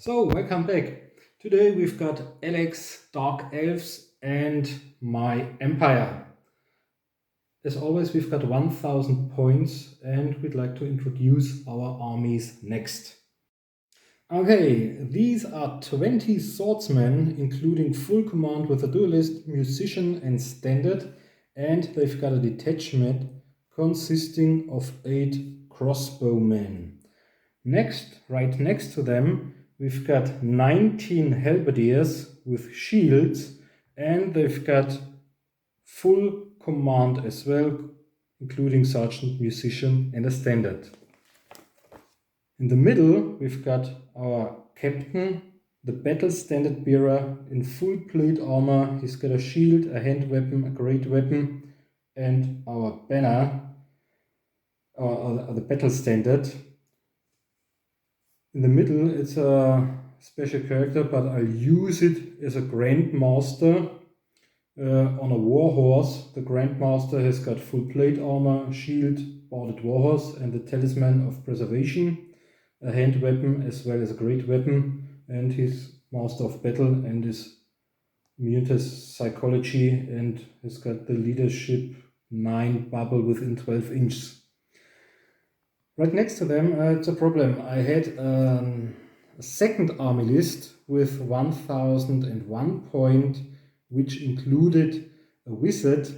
So, welcome back. Today we've got Alex, Dark Elves, and my Empire. As always, we've got 1000 points, and we'd like to introduce our armies next. Okay, these are 20 swordsmen, including full command with a duelist, musician, and standard, and they've got a detachment consisting of 8 crossbowmen. Next, right next to them, we've got 19 halberdiers with shields, and they've got full command as well, including sergeant, musician, and a standard. In the middle, we've got our captain, the battle standard bearer in full plate armor. He's got a shield, a hand weapon, a great weapon, and our banner, or the battle standard. In the middle, it's a special character, but I'll use it as a Grandmaster on a warhorse. The Grandmaster has got full plate armor, shield, boarded warhorse, and the Talisman of Preservation, a hand weapon as well as a great weapon, and he's Master of Battle and is immune to psychology and has got the leadership 9 bubble within 12 inches. Right next to them, it's a problem. I had a second army list with 1001 point, which included a wizard,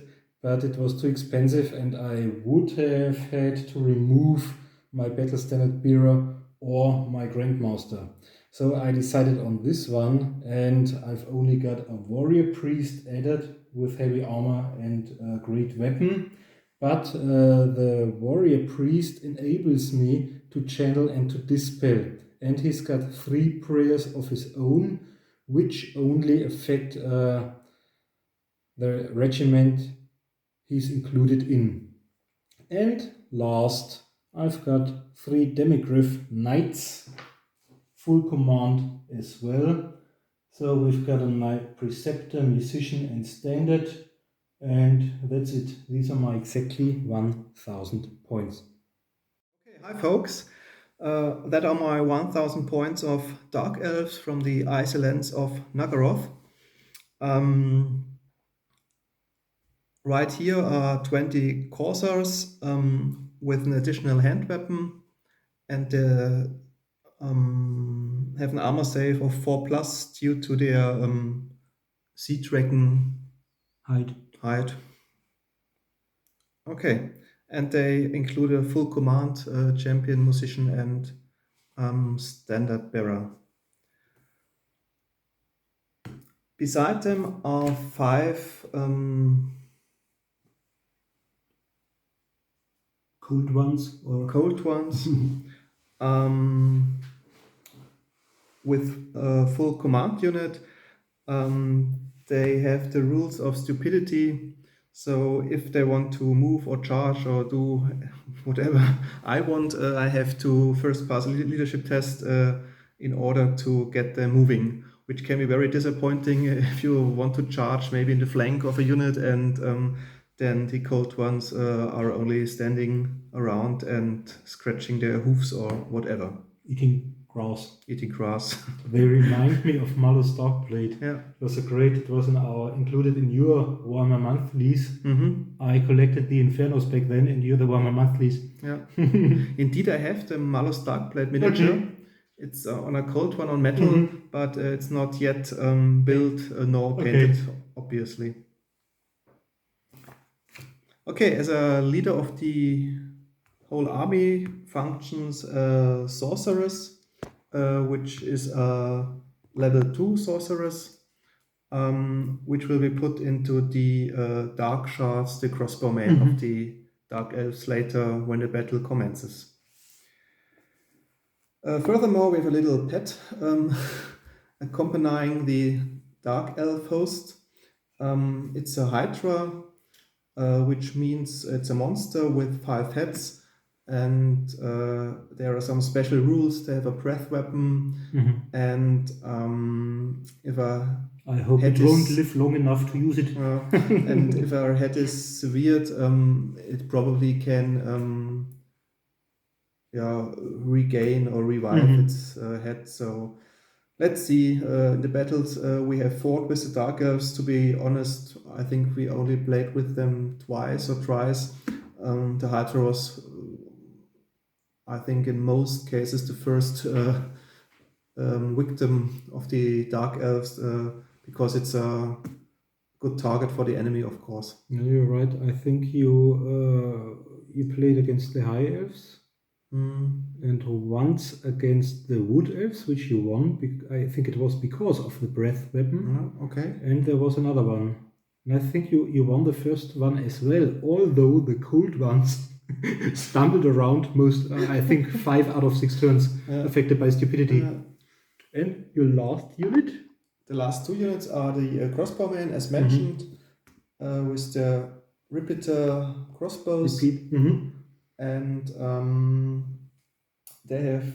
but it was too expensive and I would have had to remove my battle standard bearer or my grandmaster. So I decided on this one, and I've only got a warrior priest added with heavy armor and a great weapon. But the warrior priest enables me to channel and to dispel. And he's got 3 prayers of his own, which only affect the regiment he's included in. And last, I've got 3 demigryph knights, full command as well. So we've got a knight preceptor, musician, and standard. And that's it. These are my exactly 1000 points. Okay, hi folks. That are my 1000 points of Dark Elves from the Icy Lands of Naggaroth. Right here are 20 Corsairs with an additional hand weapon, and have an armor save of 4+ due to their Sea Dragon height. Okay, and they include a full command, champion, musician, and standard bearer. Beside them are 5 Cold ones with a full command unit. They have the rules of stupidity. So if they want to move or charge or do whatever I want, I have to first pass a leadership test in order to get them moving, which can be very disappointing if you want to charge maybe in the flank of a unit and then the cold ones are only standing around and scratching their hoofs or whatever. Eating grass. They remind me of Malus Darkblade. Yeah. It was included in your Warhammer monthlies. Mm-hmm. I collected the Infernos back then, and you're the Warhammer monthlies. Yeah. Indeed, I have the Malus Darkblade miniature. Okay. It's on a cold one on metal, but it's not yet built nor painted, obviously. Okay, as a leader of the whole army functions sorceress, which is a level 2 sorceress, which will be put into the dark shards, the crossbowmen of the Dark Elves later when the battle commences. Furthermore, we have a little pet accompanying the Dark Elf host. It's a Hydra, which means it's a monster with 5 heads, and there are some special rules. They have a breath weapon, and if I hope it won't live long enough to use it. And if our head is severed, it probably can regain or revive its head. So let's see. In the battles we have fought with the Dark Elves. To be honest, I think we only played with them twice or thrice. The Hydra was, I think, in most cases, the first victim of the Dark Elves because it's a good target for the enemy, of course. No, you're right. I think you played against the High Elves and once against the Wood Elves, which you won. I think it was because of the breath weapon. Okay. And there was another one. And I think you won the first one as well, although the cold ones stumbled around most, I think 5 out of 6 turns affected by stupidity. And your last unit? The last 2 units are the crossbowmen, as mentioned, with the repeater crossbows. And they have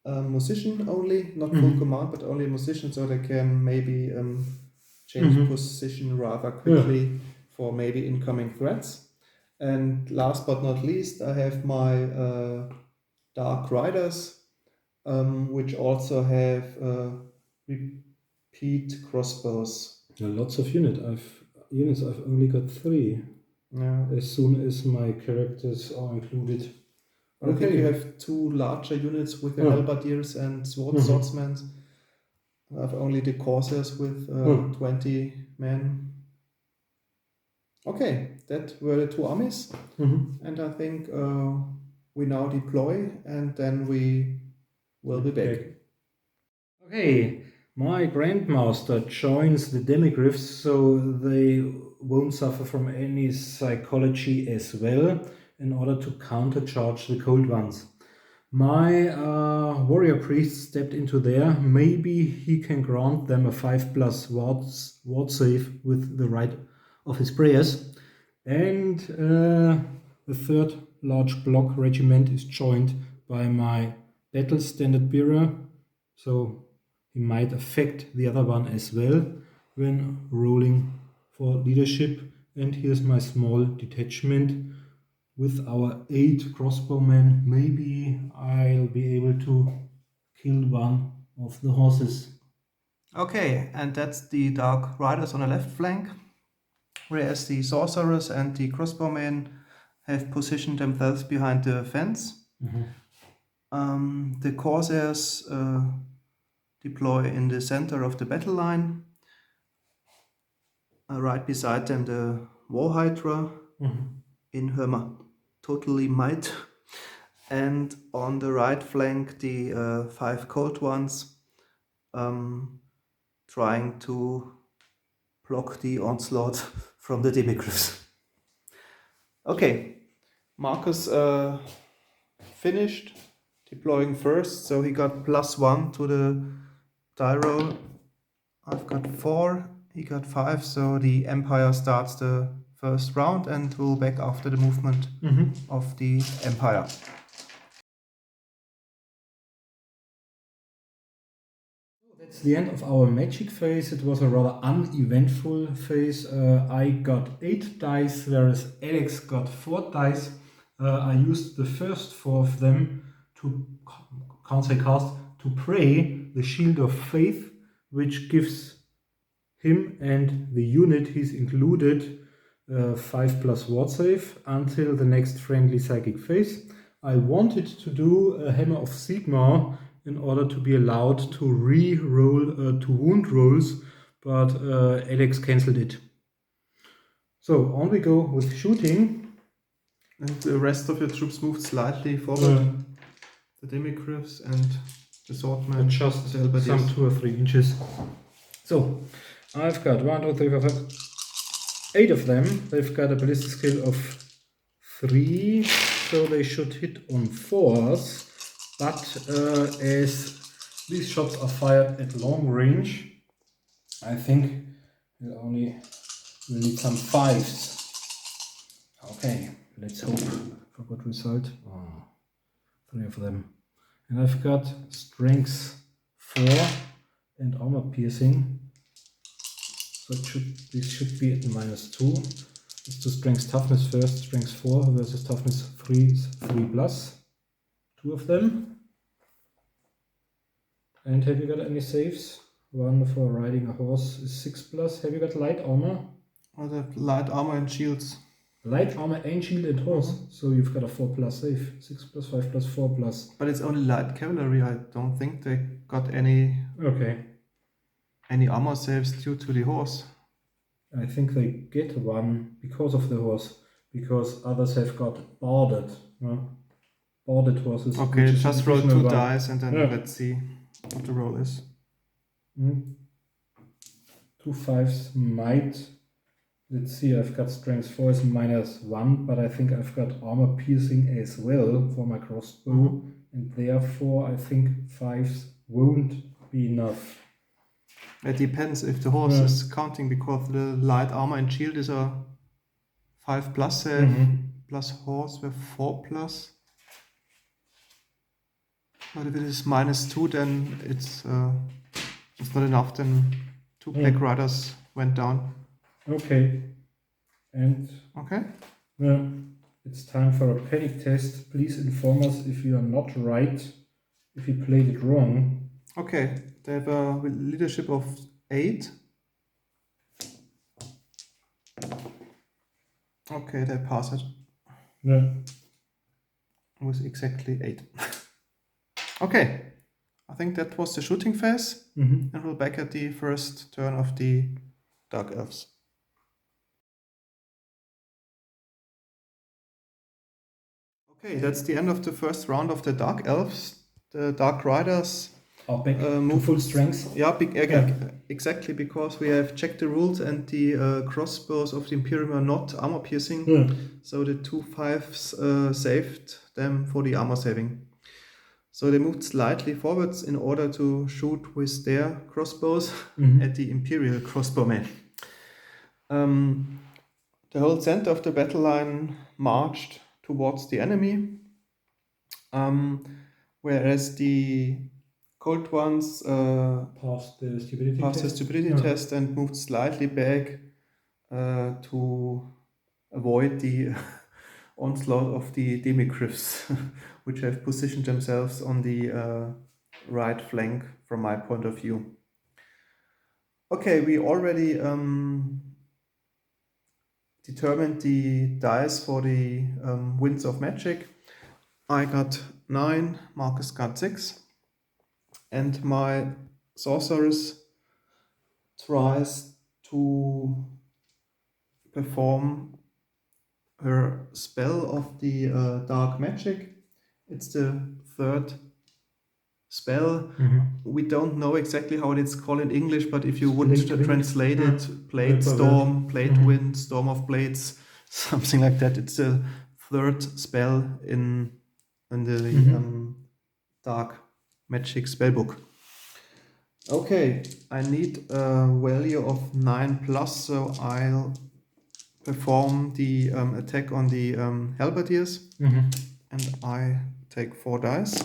a musician only, not full command, but only a musician, so they can maybe change position rather quickly for maybe incoming threats. And last but not least, I have my Dark Riders, which also have repeat crossbows. Lots of units. I've only got 3. Yeah. As soon as my characters are included. I think you have 2 larger units with the halberdiers and swordsmen. I have only the corsairs with 20 men. Okay, that were the 2 armies. And I think we now deploy and then we will be back. Okay, my Grandmaster joins the Demigryphs, so they won't suffer from any psychology as well, in order to countercharge the cold ones. My warrior priest stepped into there. Maybe he can grant them a 5+ ward save with the right of his prayers. And the third large block regiment is joined by my battle standard bearer, so he might affect the other one as well when rolling for leadership. And here's my small detachment with our 8 crossbowmen. Maybe I'll be able to kill one of the horses. Okay, and that's the Dark Riders on the left flank, whereas the sorcerers and the crossbowmen have positioned themselves behind the fence. The corsairs deploy in the center of the battle line. Right beside them the war hydra in her totally might. And on the right flank the 5 cold ones trying to block the onslaught from the Demigryphs. Okay, Marcus finished deploying first, so he got +1 to the die roll. I've got 4, he got 5, so the Empire starts the first round and will back after the movement of the Empire. That's the end of our magic phase. It was a rather uneventful phase. I got 8 dice, whereas Alex got 4 dice. I used the first 4 of them to to pray the Shield of Faith, which gives him and the unit he's included 5+ ward save until the next friendly psychic phase. I wanted to do a Hammer of Sigmar in order to be allowed to re-roll 2 wound rolls, but Alex cancelled it. So on we go with shooting. And the rest of your troops moved slightly forward. The Demigryphs and the swordmen. Just some 2 or 3 inches. So I've got 1, 2, 3, 4, 5, 8 of them. They've got a ballistic skill of 3, so they should hit on 4s. But as these shots are fired at long range, I think we'll need some 5s. Okay, let's hope for a good result. 3 of them. And I've got strength 4 and armor piercing. So this should be at -2. Let's do strength toughness first. Strength 4 versus toughness 3+. 2 of them. And have you got any saves? One for riding a horse is 6+. Have you got light armor? I have light armor and shields. Light armor and shield and horse. So you've got a 4+ save. 6+, 5+, 4+. But it's only light cavalry. I don't think they got any armor saves due to the horse. I think they get one because of the horse. Because others have got boarded. Boarded horses. Okay, just roll 2 dice and then Yeah. let's see what the roll is. 2 5s might. Let's see, I've got strength 4 is -1, but I think I've got armor piercing as well for my crossbow, and therefore I think 5s won't be enough. It depends if the horse is counting, because the light armor and shield is a 5+ save, plus horse with 4+. But if it is -2, then it's not enough. Then 2 pack riders went down. Okay, and Okay. it's time for a panic test. Please inform us if you are not right, if you played it wrong. Okay, they have a leadership of 8. Okay, they pass it. Yeah. It was exactly 8. Okay, I think that was the shooting phase. And we're back at the first turn of the Dark Elves. Okay, that's the end of the first round of the Dark Elves. The Dark Riders are back to full strength. Yeah, exactly, because we have checked the rules and the crossbows of the Imperium are not armor piercing. So the 2 5s saved them for the armor saving. So they moved slightly forwards in order to shoot with their crossbows at the Imperial crossbowmen. The whole center of the battle line marched towards the enemy, whereas the Cold Ones passed the stupidity test and moved slightly back to avoid the onslaught of the Demigryphs, which have positioned themselves on the right flank from my point of view. Okay, we already determined the dice for the Winds of Magic. I got 9, Marcus got 6, and my sorceress tries to perform her spell of the dark magic. It's the 3rd spell. We don't know exactly how it's called in English, but if you would translate it, Blade Storm, Blade Wind, Storm of Blades, something like that. It's the 3rd spell in the dark magic spellbook. Okay, I need a value of 9+, so I'll perform the attack on the halberdiers, and I take 4 dice.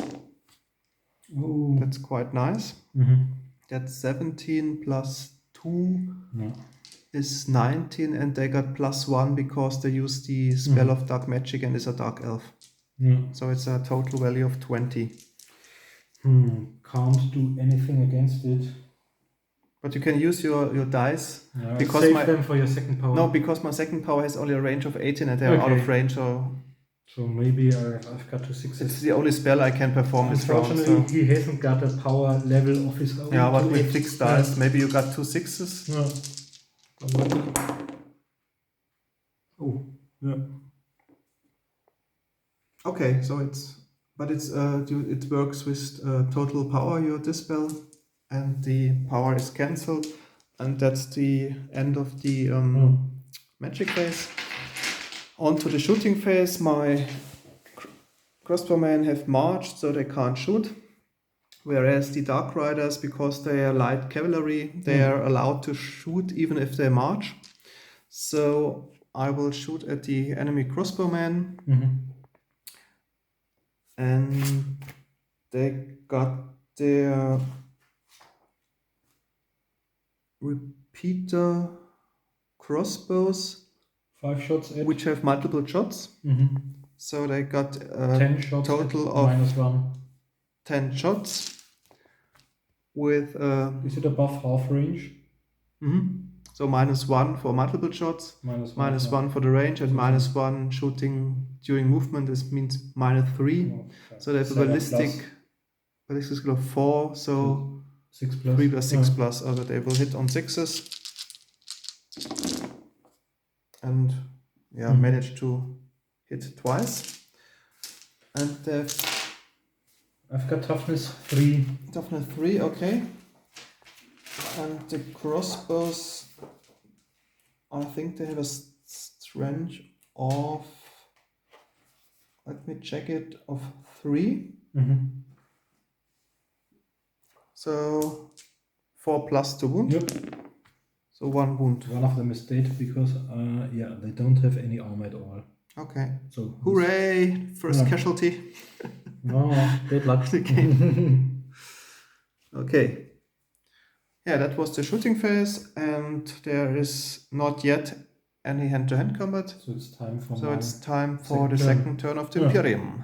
Ooh. That's quite nice. That's 17 plus 2 is 19, and they got +1 because they use the spell of dark magic and is a dark elf. So it's a total value of 20. Can't do anything against it. But you can use your dice. Because save them for your second power. No, because my second power has only a range of 18 and they're out of range. So maybe I've got 2 6s. It's the only spell I can perform this round. Unfortunately, he hasn't got a power level of his own. Yeah, but with 6 dice, maybe you got 2 6s. Oh, yeah. Okay, so it works with total power, your dispel, and the power is cancelled, and that's the end of the magic phase. On to the shooting phase. My crossbowmen have marched, so they can't shoot, whereas the Dark Riders, because they are light cavalry, they are allowed to shoot even if they march. So I will shoot at the enemy crossbowmen. And they got their repeater crossbows, 5 shots at, which have multiple shots. So they got 10 shots total of -1. 10 shots. with Is it above half range? so -1 for multiple shots, -1 for the range, and -1 shooting during movement. This means -3. Oh, So they have a ballistic skill of 4. So 6 plus. 3 plus 6 plus. So they will hit on 6s and manage to hit twice. And I've got toughness 3. Toughness 3, okay. And the crossbows, I think they have a strength of, let me check it, of 3. So 4 plus to wound. Yep. So 1 wound. One of them is dead because they don't have any armor at all. Okay. So hooray! First casualty. No, dead luck. Okay. Yeah, that was the shooting phase, and there is not yet any hand-to-hand combat. So it's time for the second turn of the Imperium.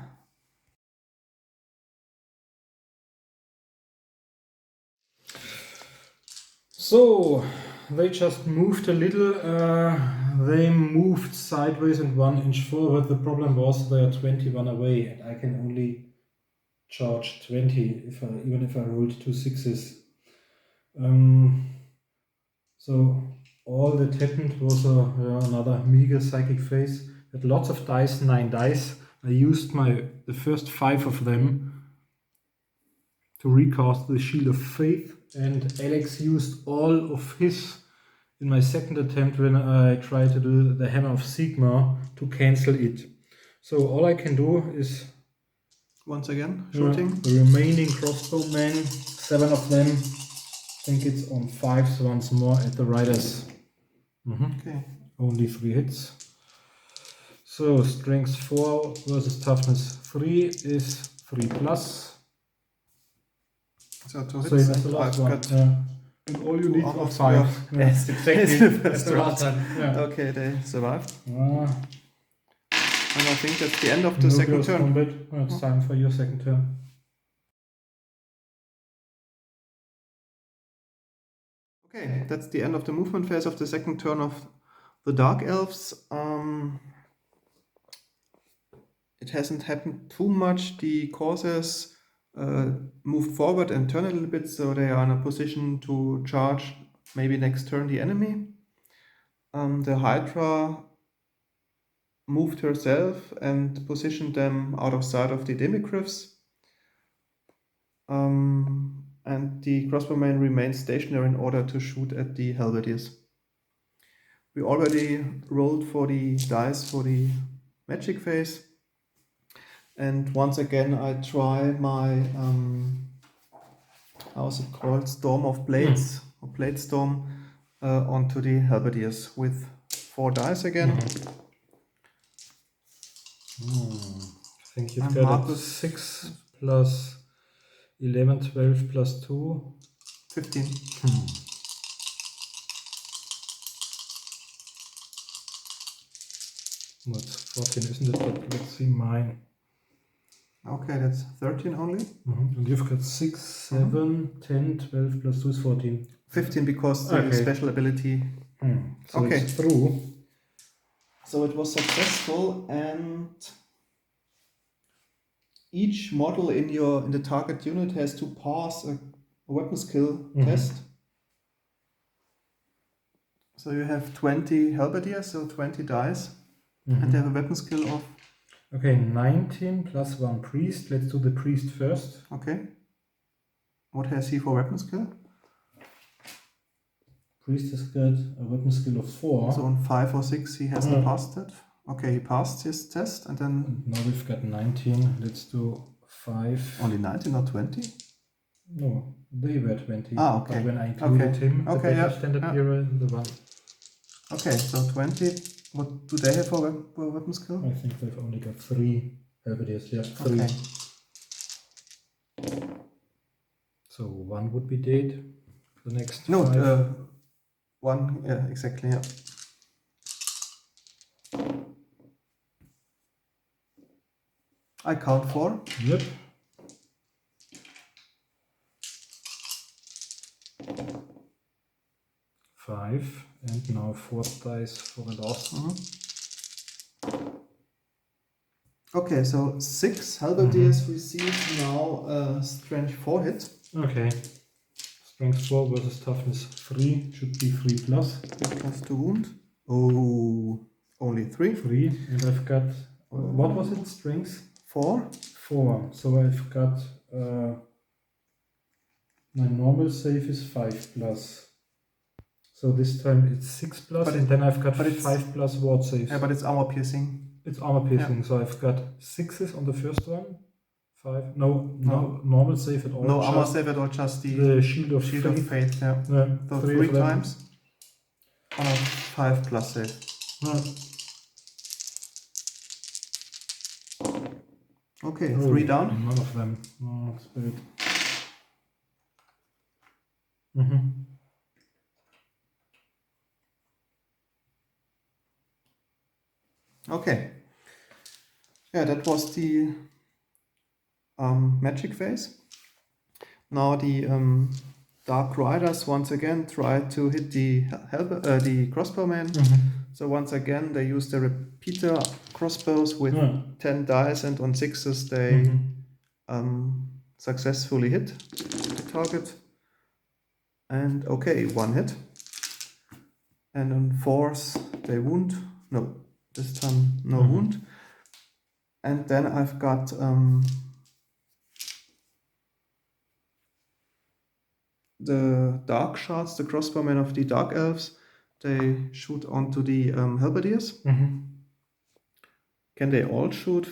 So they just moved a little. They moved sideways and 1 inch forward. The problem was they are 21 away, and I can only charge 20 even if I rolled 2 6s. So all that happened was another meager psychic phase. Had lots of dice, 9 dice. I used the first 5 of them to recast the Shield of Faith, and Alex used all of his in my second attempt when I tried to do the Hammer of Sigmar to cancel it. So all I can do is once again shooting. The remaining crossbowmen, 7 of them. I think it's on 5s once more at the riders. Okay. Only 3 hits. So strength 4 versus toughness 3 is 3 plus. So 2 hits. So that's the last one. And all you need are 5. Yes, exactly. That's the last time. Yeah. Okay, they survived. And I think that's the end of the second turn. Combat. It's time for your second turn. Okay, that's the end of the movement phase of the second turn of the Dark Elves. It hasn't happened too much. The Corsairs moved forward and turned a little bit, so they are in a position to charge maybe next turn the enemy. The Hydra moved herself and positioned them out of sight of the Demigryphs. And the crossbowmen remained stationary in order to shoot at the halberdiers. We already rolled for the dice for the magic phase. And once again, I try my, how's it called, Storm of Blades, or Blade Storm, onto the halberdiers with 4 dice again. I think you've got 6 plus 11, 12 plus 2. 15. What's 14, isn't it? But let's see mine. Okay, that's 13 only. And you've got 6, 7, 10, 12 plus 2 is 14. 15 because the special ability. So it's through. So it was successful, and each model in the target unit has to pass a weapon skill test. So you have 20 halberdiers, so 20 dice, and they have a weapon skill of. Okay, 19 plus 1 priest. Let's do the priest first. Okay. What has he for weapon skill? Priest has got a weapon skill of 4. So on 5 or 6 he hasn't passed it. Okay, he passed his test, and then. And now we've got 19. Let's do 5. Only 19, not 20? No, they were 20. Okay. But when I included him, the better standard hero, the one. Okay, so 20. What do they have for weapon skill? I think they've only got 3 halberdiers. Yeah, 3. Okay. So 1 would be dead. The next 5. No, 1, yeah, exactly, yeah. I count 4. Yep. 5, and now 4 dice for the last. Okay, so 6 halberdiers receive now a strength 4 hit. Okay. Strength 4 versus toughness 3 should be 3 plus. Plus 2 wound. Oh, only 3. 3, and I've got what was it? Strength 4. 4. So I've got my normal save is 5 plus. So this time it's 6 plus, and then I've got 5 plus ward saves. Yeah, but it's armor piercing. It's armor piercing, so I've got 6s on the first one. 5. No normal save at all. No armor save at all, just the shield of faith. Yeah. So 3 times. On a 5 plus save. Okay, 3 down. None of them. Oh, spirit. Okay. Yeah, that was the magic phase. Now the Dark Riders once again try to hit the crossbowmen. So once again they use the repeater crossbows with 10 dice, and on 6s they successfully hit the target. And okay, 1 hit. And on 4s they wound. No, this time no wound. And then I've got the dark shards, the crossbowmen of the Dark Elves. They shoot onto the halberdiers. Can they all shoot?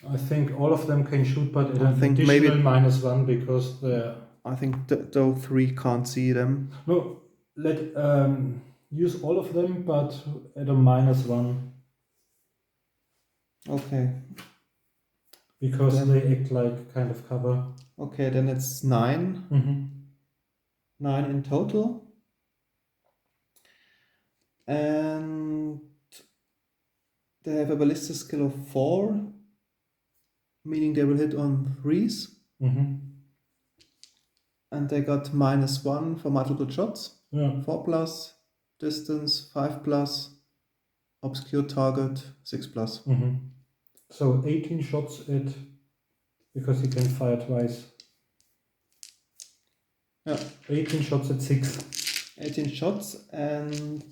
I think all of them can shoot, but at an additional maybe -1 because they're... I think those 3 can't see them. No, let use all of them, but at a -1. Okay. Because then they act like kind of cover. Okay, then it's 9. 9 in total. And they have a ballista skill of 4, meaning they will hit on 3s. And they got -1 for multiple shots. 4 plus, distance 5 plus, obscure target 6 plus. So 18 shots at, because he can fire twice. Yeah, 18 shots at 6. 18 shots and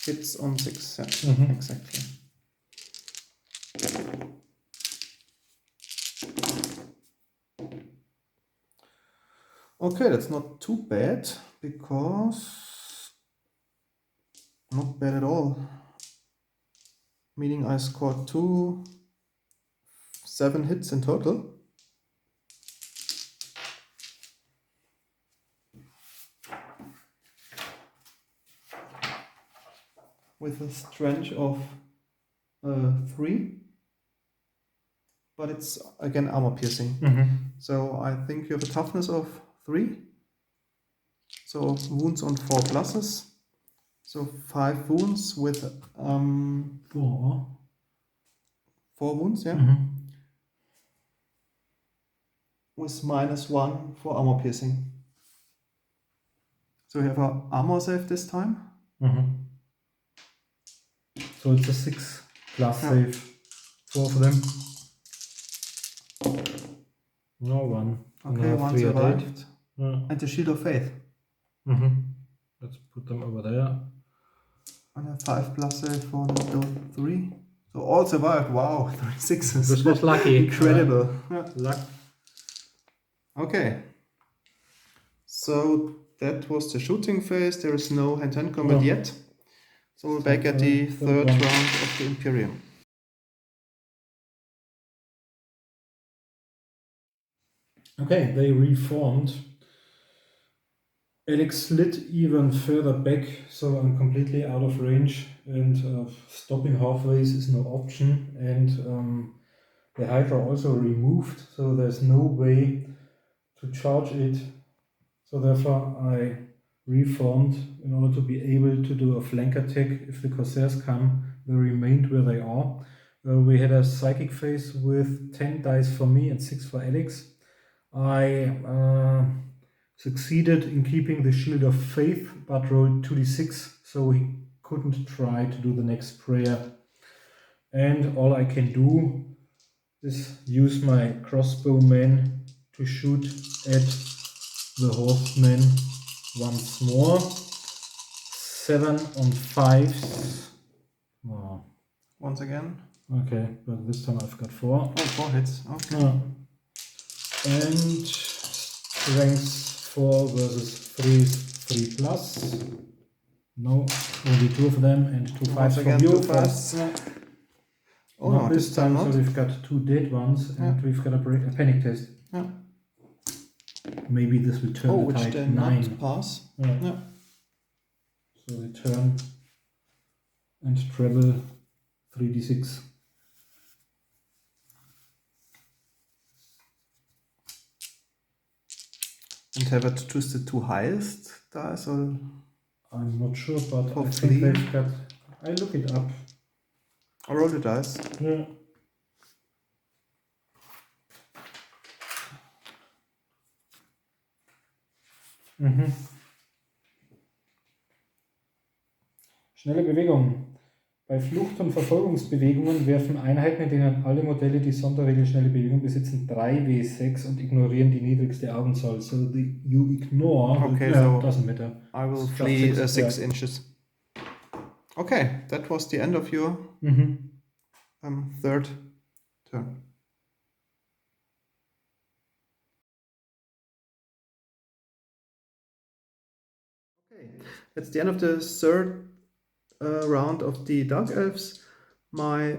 hits on 6. Yeah, exactly. Okay, that's not too bad, because not bad at all. Meaning I scored 7 hits in total. With a strength of 3. But it's again armor piercing. So I think you have a toughness of 3. So wounds on 4 pluses. So 5 wounds with 4 wounds, yeah. With -1 for armor piercing. So you have an armor save this time. So it's a 6 plus save. 4 of them. No 1. Okay, 1 survived. And the shield of faith. Let's put them over there. And a 5 plus save for those 3. So all survived. Wow, 3 6s. This was lucky. Incredible. Luck. Okay. So that was the shooting phase. There is no hand-to-hand combat yet. So we're back at the third round of the Imperium. Okay, they reformed. Alex slid even further back, so I'm completely out of range, and stopping halfway is no option. And the Hydra also removed, so there's no way to charge it. So therefore I reformed in order to be able to do a flank attack if the Corsairs come. They remained where they are. We had a psychic phase with 10 dice for me and 6 for Alex. I succeeded in keeping the Shield of Faith, but rolled 2d6, so he couldn't try to do the next prayer. And all I can do is use my crossbowman to shoot at the horseman once more. 7 on 5s. Oh. Once again. Okay, but this time I've got 4. Oh, 4 hits. Okay. And strength 4 versus 3 is 3 plus. No, only 2 of them and 2 5s from you. 2 fives. Oh not no, this time, not. so we've got 2 dead ones and we've got a panic test. Yeah. Maybe this will turn the tide. 9. Not pass. Yeah. So they turn and treble 3d6. And have it choose the 2 highest dice or? I'm not sure, but I Hopefully. think they've got. I look it up. Or roll the dice. Yeah. Schnelle Bewegung. Bei Flucht- und Verfolgungsbewegungen werfen Einheiten, in denen alle Modelle die Sonderregel schnelle Bewegung besitzen, 3w6 und ignorieren die niedrigste Augenzahl. So you ignore. Okay, so doesn't matter. I will It's flee just 6 inches. Okay, that was the end of your third turn. Okay, that's the end of the third round of the Dark Elves. My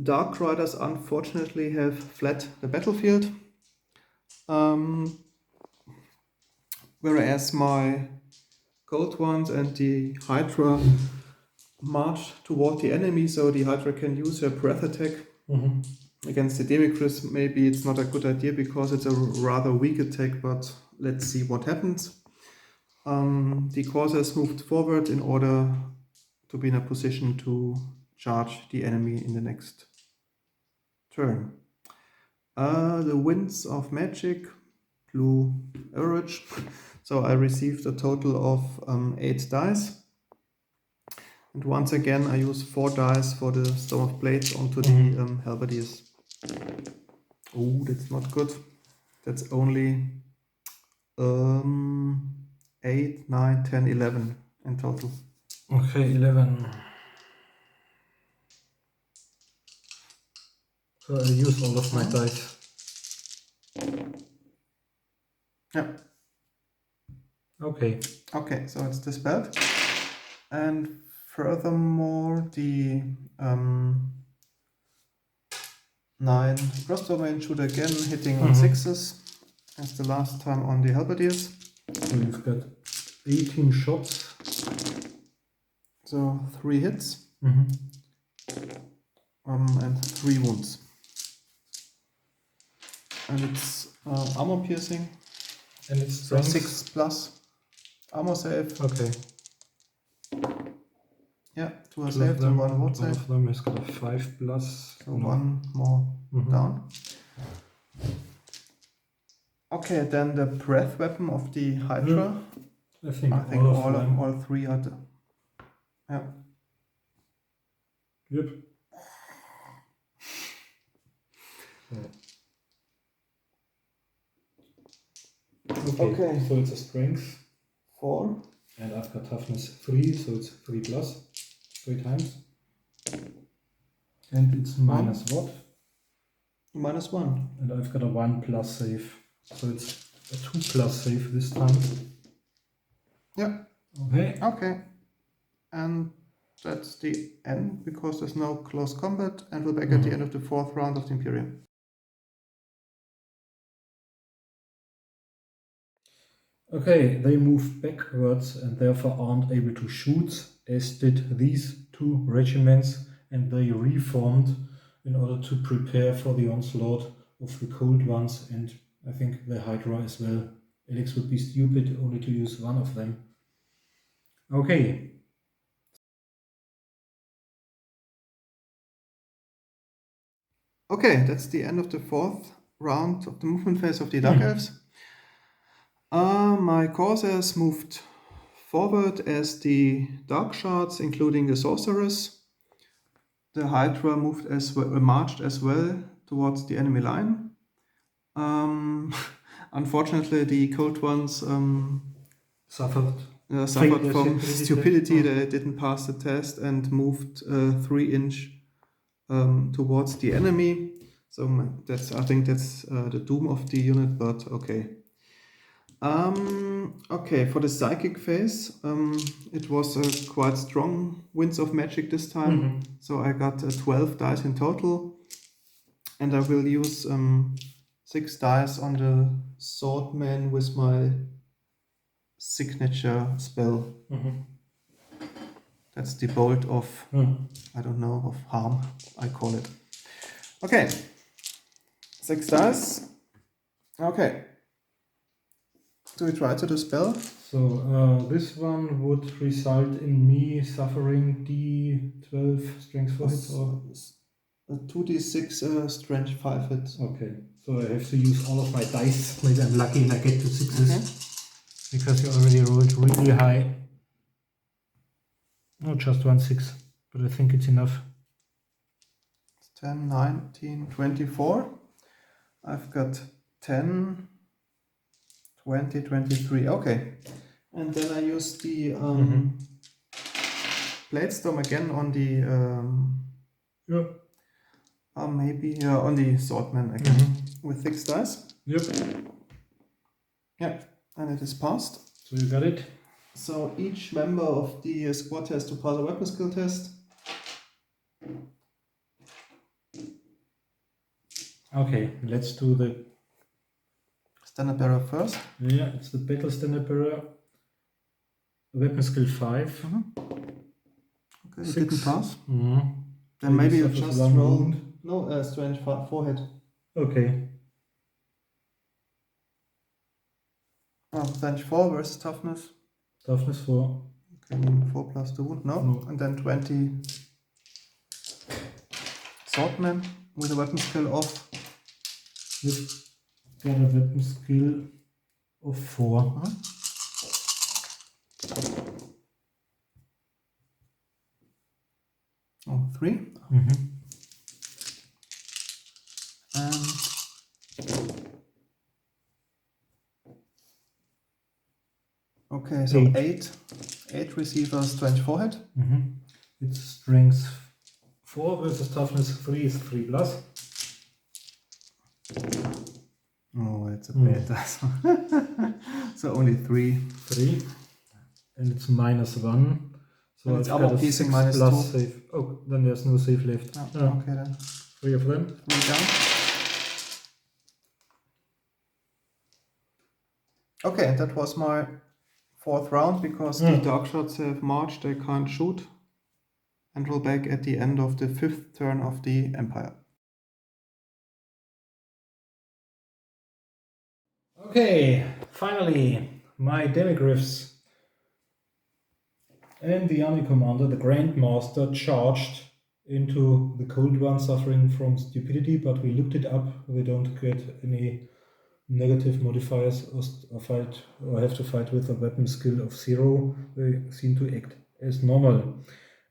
Dark Riders unfortunately have fled the battlefield, whereas my Gold Ones and the Hydra march toward the enemy, so the Hydra can use her breath attack against the Demigris. Maybe it's not a good idea because it's a rather weak attack, but let's see what happens. The Corsairs moved forward in order to be in a position to charge the enemy in the next turn. The Winds of Magic blew average, so I received a total of 8 dice. And once again, I use 4 dice for the Storm of Blades onto the Halberdiers. Oh, that's not good. That's only 8, 9, 10, 11 in total. Okay, 11. So I use all of my dice. Yeah. Okay. Okay, so it's dispelled. And furthermore, the 9 crossbow shoot again, hitting on 6s, as the last time on the Halberdiers. So we've got 18 shots. So 3 hits and 3 wounds. And it's armor piercing. And it's So strength. 6 plus armor save. Okay. Yeah, 2 are saved and 1 ward One save. of them has got a 5 plus. So 1 more down. Okay, then the breath weapon of the Hydra. I think all 3 are the. Yeah. Yep. Okay, so it's a strength 4. and I've got toughness 3, so it's 3 plus 3 times. And it's minus what? Minus 1. And I've got a 1 plus save, so it's a 2 plus save this time. Yeah. Okay. Okay. And that's the end because there's no close combat, and we're back at the end of the 4th round of the Imperium. Okay, they move backwards and therefore aren't able to shoot, as did these 2 regiments, and they reformed in order to prepare for the onslaught of the Cold Ones, and I think the Hydra as well. Alex would be stupid only to use one of them. Okay. Okay, that's the end of the 4th round of the movement phase of the Dark Elves. My Corsairs moved forward as the Dark Shards, including the Sorceress. The Hydra moved as well, marched as well towards the enemy line. Unfortunately, the Cold Ones Suffered. suffered Failed from their stupidity. stupidity. They didn't pass the test and moved 3 inch towards the enemy. So I think that's the doom of the unit, but okay. Okay, for the psychic phase, it was a quite strong Winds of Magic this time. So I got 12 dice in total, and I will use 6 dice on the Swordman with my signature spell. That's the Bolt of, I don't know, of Harm, I call it. Okay, 6 dice. Okay. Do we try to do spell? So this one would result in me suffering D12 strength for hits, or 2d6 strength 5 hits. okay. So I have to use all of my dice. Maybe I'm lucky and I get to 6s because you already rolled really high. No, just 1 6, but I think it's enough. 10, 19, 24. I've got 10, 20, 23. Okay. And then I use the Bladestorm again on the maybe on the Swordman again with 6 dice. Yep. Yeah, and it is passed. So you got it. So each member of the squad has to pass a weapon skill test. Okay, let's do the Standard bearer first. Yeah, it's the battle standard bearer. Weapon skill 5. Okay, it 6. didn't pass. Then Then maybe you suffers just 1 roll. wound. No, strange 4 hit. Okay. Strange 4 versus toughness. Toughness 4. Okay, I mean 4 plus 2 wound. No. And then 20 Swordman with a weapon skill of. Yep. Got a weapon skill of 4. Oh, 3. And okay, so 8 receivers, strange 4 hit. It's strength 4 versus toughness 3 is 3 plus. Oh, it's a bad dice. So only 3. 3. And it's minus 1. So And I've it's got armor a piercing 6 minus plus 2. save. Oh, then there's no save left. Oh, okay then. 3 of them. 3 down. Okay, that was my 4th round because the Dark Shots have marched, they can't shoot. And roll back at the end of the 5th turn of the Empire. Okay, finally, my demigryphs. And the army commander, the Grand Master, charged into the Cold One suffering from stupidity, but we looked it up. We don't get any negative modifiers or have to fight with a weapon skill of 0. They seem to act as normal.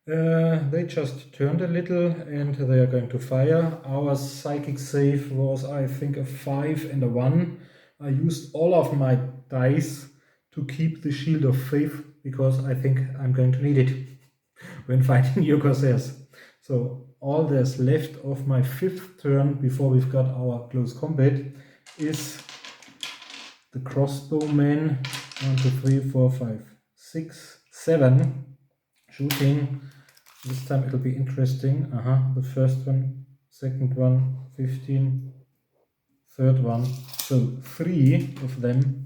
They just turned a little and they are going to fire. Our psychic save was, I think, a 5 and a 1. I used all of my dice to keep the Shield of Faith because I think I'm going to need it when fighting your Corsairs. So all there's left of my 5th turn before we've got our close combat is the crossbowman. 1, 2, 3, 4, 5, 6, 7 shooting. This time it'll be interesting. The first one, second one, 15, third one. So 3 of them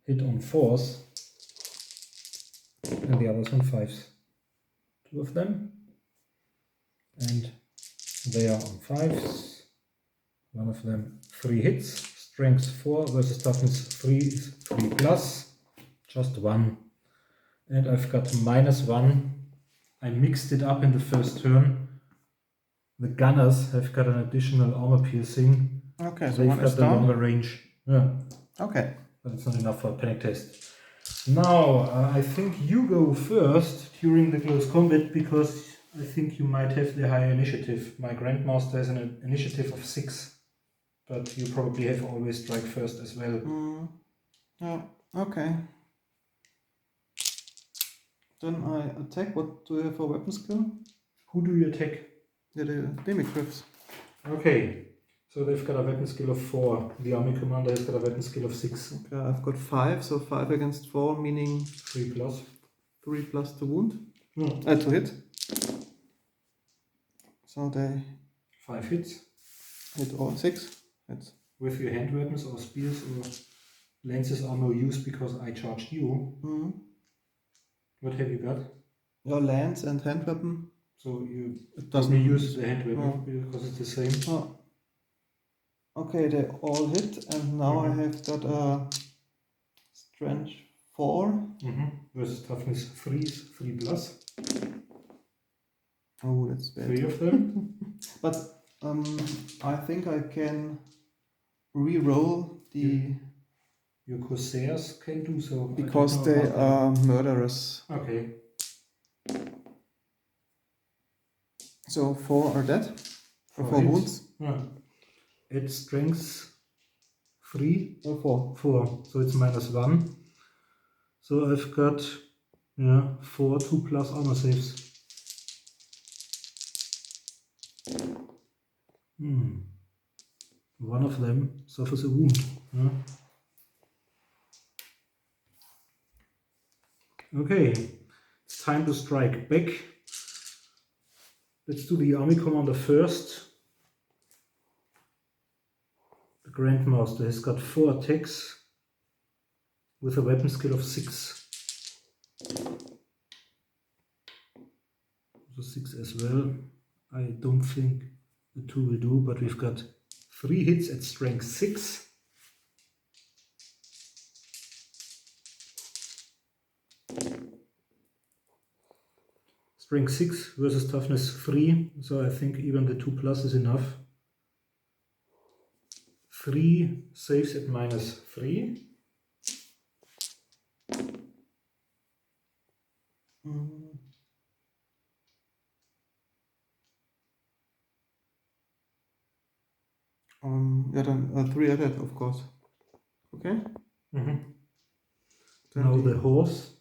hit on 4s and the others on 5s. 2 of them. And they are on 5s. One of them 3 hits. Strength 4 versus toughness 3 is 3 plus. Just 1. And I've got minus 1. I mixed it up in the first turn. The gunners have got an additional armor piercing. Okay, so They've one is got the down. longer range. Yeah. Okay, but it's not enough for a panic test. Now, I think you go first during the close combat because I think you might have the higher initiative. My Grandmaster has an initiative of 6, but you probably have always strike first as well. Yeah, okay. Then I attack. What do you have for weapon skill? Who do you attack? Yeah, the Demigryphs. Okay, so they've got a weapon skill of 4. The army commander has got a weapon skill of 6. Okay, I've got 5, so 5 against 4, meaning 3 plus. 3 plus to wound. Hmm. To hit. So they 5 hits. hit all 6 hits. With your hand weapons or spears or lances are no use because I charged you. What have you got? Your lance and hand weapon. So you doesn't use the hand weapon because it's the same. Oh. Okay, they all hit, and now I have got a strength 4. Versus toughness 3 plus. Oh, that's bad. 3 of them. But I think I can re-roll the... Your Corsairs can do so. Because they are murderers. Okay. So 4 are dead. For 4 hits. wounds. Yeah. It's strength 3 or 4. 4. So it's -1. So I've got 4 2 plus armor saves. One of them suffers a wound. Okay, it's time to strike back. Let's do the army commander first. The Grandmaster has got 4 attacks with a weapon skill of 6. So 6 as well. I don't think the 2 will do, but we've got 3 hits at strength 6. Strength 6 versus toughness 3, so I think even the 2 plus is enough. 3 saves at -3. Yeah, then 3 are dead, of course. Okay. Now the horse.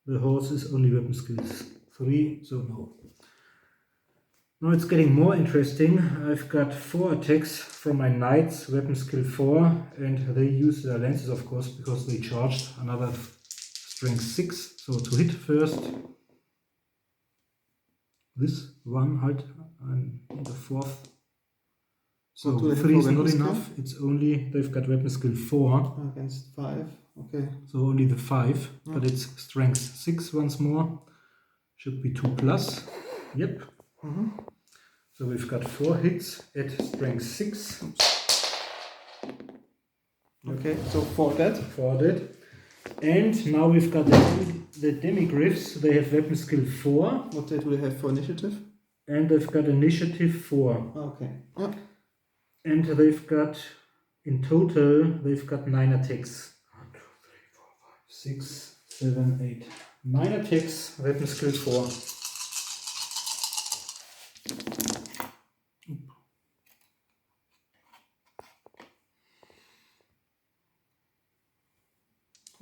The horse is only weapon skills 3, so no. Now it's getting more interesting. I've got 4 attacks from my knights, weapon skill 4, and they use their lances, of course, because they charged another strength 6. So to hit first. This one height and the 4th. So 3 is not enough. It's only they've got weapon skill 4 against 5. Okay. So only the 5, but it's strength 6 once more. Should be 2 plus. Yep. So we've got 4 hits at strength 6. Okay, so 4 dead. 4 dead. And now we've got the Demigryphs. They have weapon skill 4. What do they have for initiative? And they've got initiative 4. Okay. Yeah. And they've got, in total, they've got 9 attacks. 1, 2, 3, 4, 5, 6, 7, 8. 9 attacks, weapon skill 4.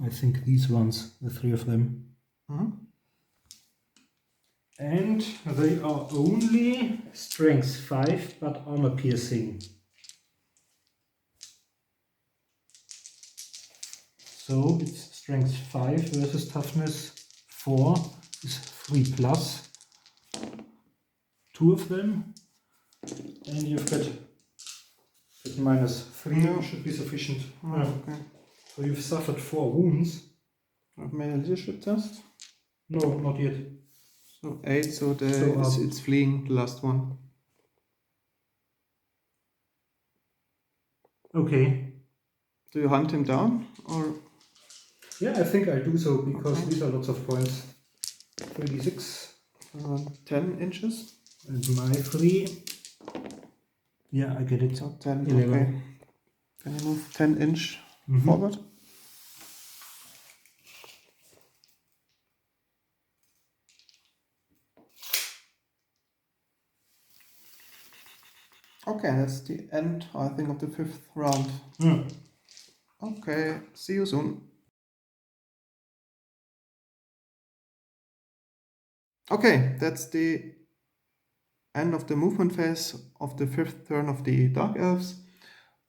I think these ones, the 3 of them. And they are only strength 5, but armor piercing. So it's strength 5 versus toughness 4 is 3 plus. 2 of them. And you've got -3 should be sufficient. Okay. So you've suffered 4 wounds. I've made a leadership test. No, not yet. So 8, so it's fleeing, the last one. Okay. Do you hunt him down, or? Yeah, I think I do so, because these are lots of points. 36. 10 inches. And my 3. Yeah, I get it. So 10, 11. okay. Can you move 10 inch forward? Okay, that's the end, I think, of the 5th round. Mm. Okay, see you soon. Okay, that's the end of the movement phase of the 5th turn of the Dark Elves.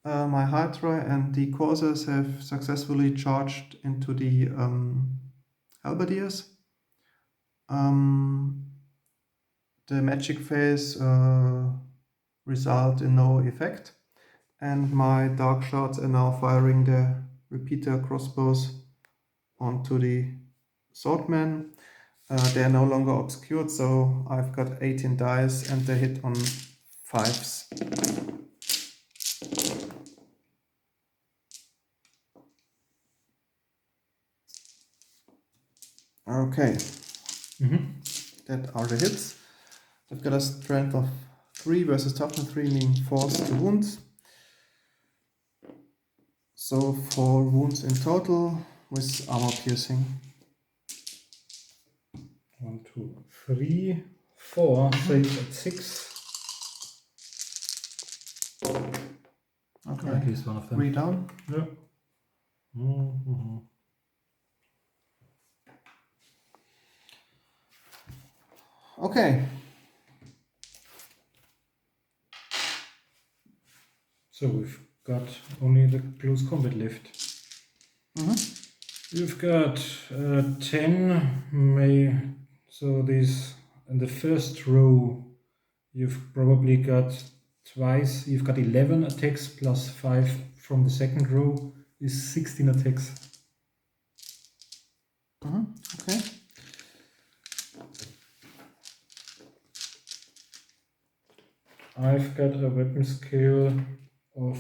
My Hydra and the Corsairs have successfully charged into the Halberdiers. The magic phase result in no effect, and my Dark Shards are now firing their repeater crossbows onto the Swordmen. They are no longer obscured, so I've got 18 dice and they hit on 5s. Okay, that are the hits. I've got a strength of 3 versus toughness 3, meaning force to wounds. So 4 wounds in total with armor piercing. 1, 2, 3, 4. Saves at 6. Okay, At least one of them. 3 down. Yeah. Mm-hmm. Okay, So we've got only the close combat left. Mm-hmm. You've got 10 so these in the first row you've probably got twice, you've got 11 attacks plus 5 from the second row is 16 attacks. Okay. I've got a weapon skill of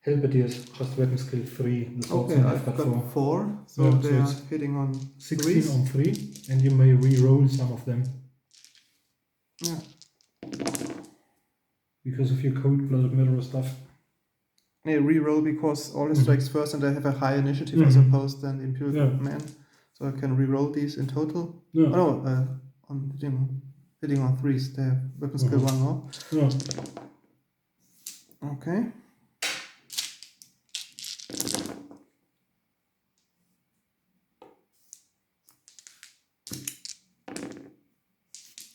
Halberdiers, just weapon skill 3. The swordsman I've got 4, so Yeah, they so are it's hitting on 16 threes. on 3, and you may re-roll some of them. Yeah. Because of your cold-blooded murderer stuff. Yeah, re-roll because all the strikes first and I have a high initiative as opposed than the Imperial Man. So I can re-roll these in total. Yeah. Oh no, on hitting on 3s, they have weapon skill 1 more. Yeah. Okay.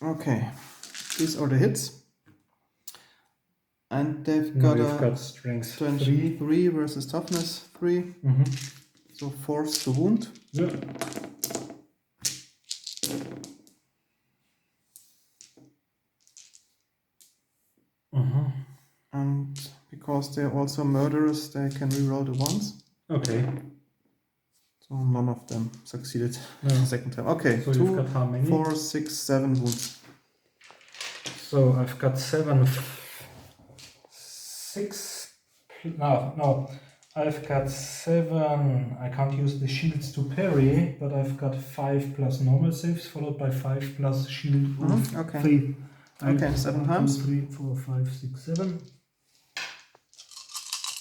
Okay, these are the hits. And they've got strength 3 versus toughness 3. So force to wound. Yeah. And because they're also murderers, they can reroll the ones. Okay. So none of them succeeded the second time. Okay, So 2, you've got how many? 4, 6, 7 wounds. So I've got 7, 6. No. I've got 7. I can't use the shields to parry, but I've got 5 plus normal saves, followed by 5 plus shield of 3. Okay, 7 times. 1, 2, 3, 4, 5, 6, 7.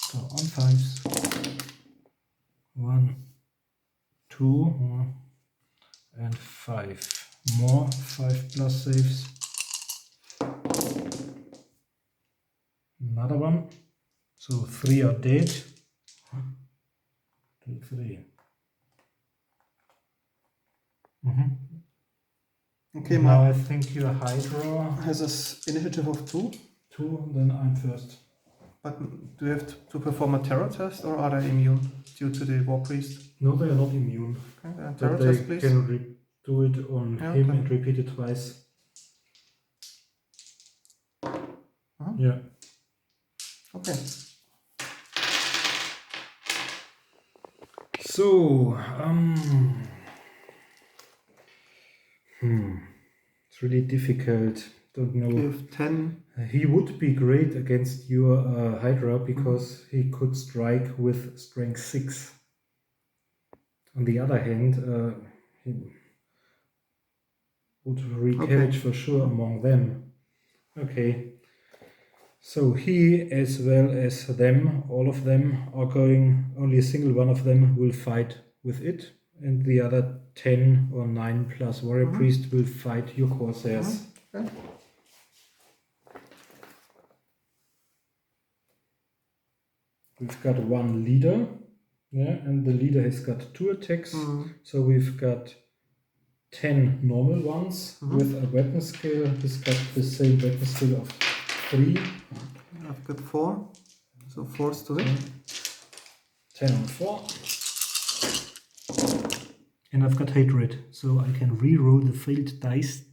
So on 5s. 1, 2, and 5 more. 5 plus saves. Another one. So 3 are dead. 1, 2, 3. Okay, now I think your Hydra has an initiative of 2. 2, then I'm first. But do you have to perform a terror test or are they immune due to the War Priest? No, they are not immune. Okay, but they can do it on him and repeat it twice. Yeah. Okay. So, it's really difficult. Don't know. You have 10. He would be great against your Hydra because he could strike with strength 6. On the other hand, he would recouch for sure among them. Okay. So he, as well as them, all of them are going, only a single one of them will fight with it, and the other 10 or 9 plus warrior priest will fight your Corsairs. Okay. we've got one leader, yeah, and the leader has got 2 attacks. So we've got 10 normal ones with a weapon skill. He's got the same weapon skill of 3. I've got 4, so 4's to hit. 10 on 4. And I've got hatred, so I can re-roll the failed dice.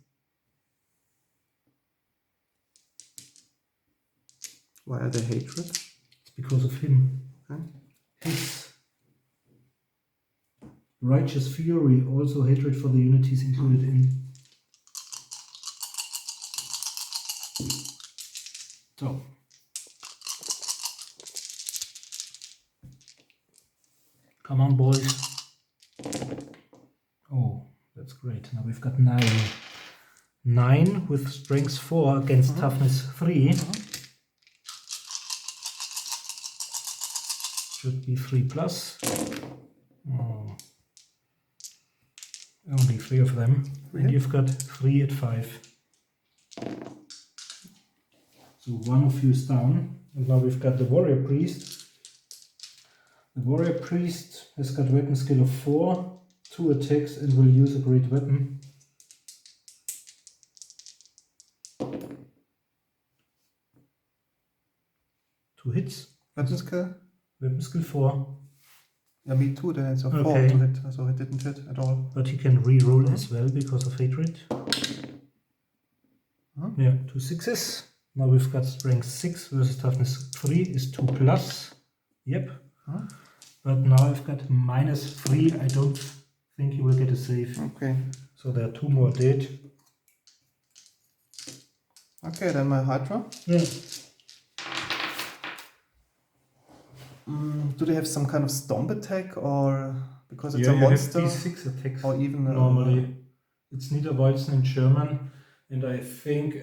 Why are they hatred? It's because of him. Okay. His righteous fury, also hatred for the unities included in. So. Come on, boys. Oh, that's great. Now we've got 9. 9 with strength 4 against toughness 3. Should be 3 plus. Oh. Only 3 of them. And you've got 3 at 5. So one of you is down. And now we've got the warrior priest. The warrior priest has got weapon skill of 4, 2 attacks, and will use a great weapon. Two hits. Weapon skill? Weapon skill 4. Yeah, me too, then it's a 4 Okay. to hit, so it didn't hit at all. But he can re-roll as well because of hatred. Yeah, 2 6s. Now we've got strength 6 versus toughness 3 is 2 plus. Yep. But now I've got minus 3. I don't think he will get a save. Okay. So there are 2 more dead. Okay, then my Hydra. Yeah. Do they have some kind of stomp attack, or because it's Yeah, a you monster? have D6 attacks Or even normally. It's Niederwalzen in German, and I think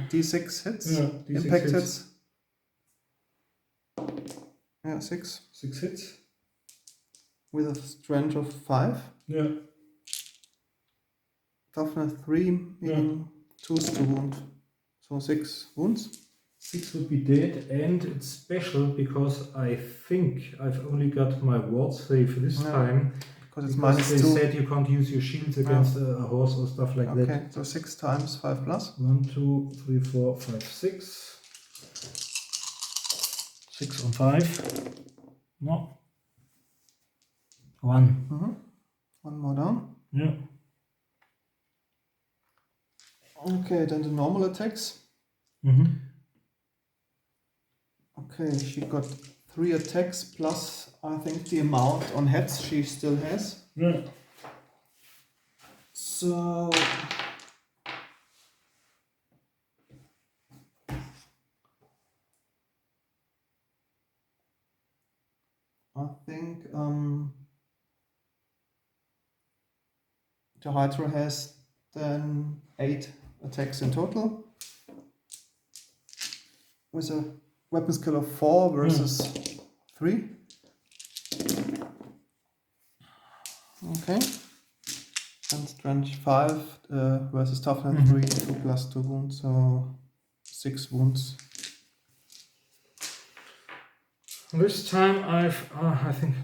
D6 hits? Yeah, D6 Impact hits. hits? Yeah, 6. 6 hits. With a strength of 5. Yeah. Toughness 3, meaning 2's to wound. So 6 wounds. 6 would be dead, and it's special because I think I've only got my ward save this time. Because it's Because minus they 2. said you can't use your shields against a horse or stuff like that. Okay, so 6 times 5 plus. 1, 2, 3, 4, 5, 6. 6 on 5. No. 1. One more down. Yeah. Okay, then the normal attacks. Okay, she got 3 attacks plus I think the amount on heads she still has. Yeah. So I think the Hydra has then 8 attacks in total with a weapon skill of 4 versus 3. Okay. And strength 5 versus toughness 3, 2 plus 2 wounds, so 6 wounds. This time I've, I think,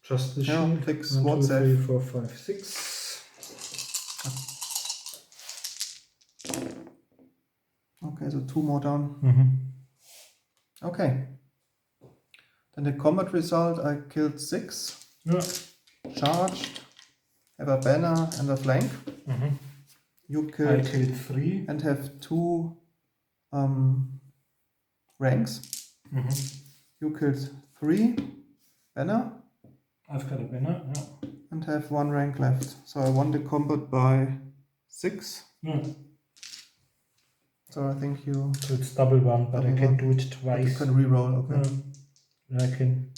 just the shield. 6 1, sword 2, 3, save. 4, 5, 6. Okay, so 2 more down. Okay. Then the combat result, I killed 6. Yeah. Charged. Have a banner and a flank. You I killed killed 3. and have 2 ranks. You killed 3 banner I've got a banner. Yeah. and have 1 rank left. So I won the combat by 6. Yeah. So I think you So it's double 1, but I can do it you twice. can reroll. Okay. I can.